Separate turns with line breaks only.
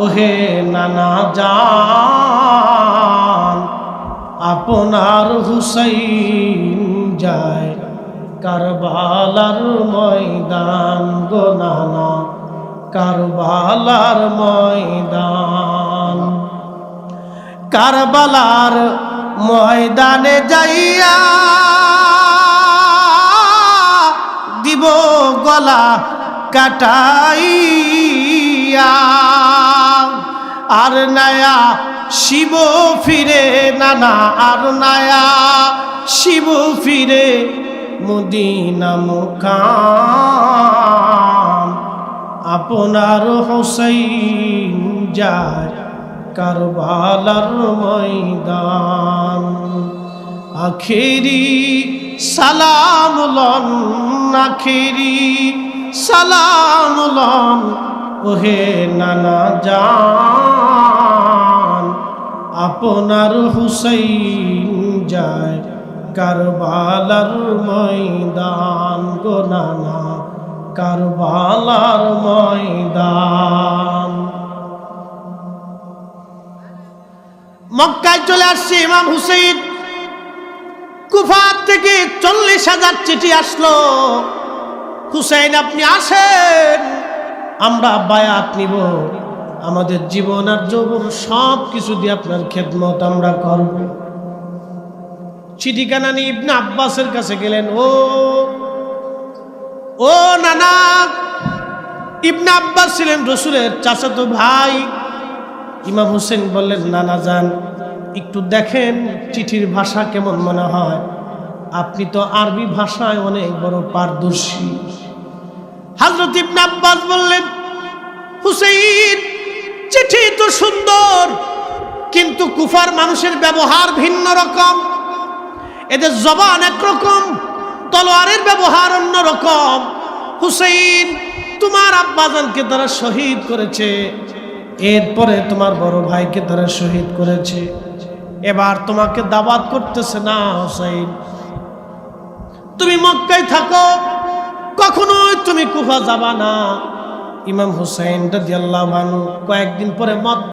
ওহে নানা জান আপনার হুসাইন যায় কারবালার ময়দান গো নানা কারবালার ময়দান। কারবালার ময়দানে যাইয়া দিব গলা কাটাইয়া আর নায়া শিব ফিরে নানা আর নায়া শিব ফিরে মদিনা মুকাম আপনার হুসাইন যায় কারবালার ময়দান। আখেরি সালাম লন আখেরি সালাম লন ওহে নানা জান আপনার হুসাইন যায় কারবালার ময়দান গো নানা কারবালার ময়দান। মক্কায় চলে আসছে ইমাম হুসাইন। কুফা থেকে 40,000 চিঠি আসলো, হুসাইন আপনি আসেন, আমরা বায়াত নিব, আমাদের জীবন আর যৌবন সব কিছু দিয়ে আপনার খেদমত আমরা করব। চিঠিখানা নিয়ে ইবনে আব্বাসের কাছে গেলেন। ও নানা, ইবনে আব্বাস ছিলেন রাসূলের চাচাতো ভাই। ইমাম হুসেন বললেন, নানা যান একটু দেখেন চিঠির ভাষা কেমন মনে হয়, আপনি তো আরবি ভাষায় অনেক বড় পারদর্শী। হযরত ইবনে আব্বাস বললেন, হুসাইন চিঠি তো সুন্দর, কিন্তু কুফার মানুষের ব্যবহার ভিন্ন রকম, এদের জবান একরকম, তলোয়ারের ব্যবহার অন্য রকম। হুসাইন তোমার আব্বাজানকে তারা শহীদ করেছে, এরপরে তোমার বড় ভাইকে তারা শহীদ করেছে, এবার তোমাকে দাওয়াত করতেছে না হুসাইন, তুমি মক্কায় থাকো, কখনোই তুমি কুফা যাবা না। ইমাম হুসাইন রাদিয়াল্লাহু আনহু কয়েকদিন পরে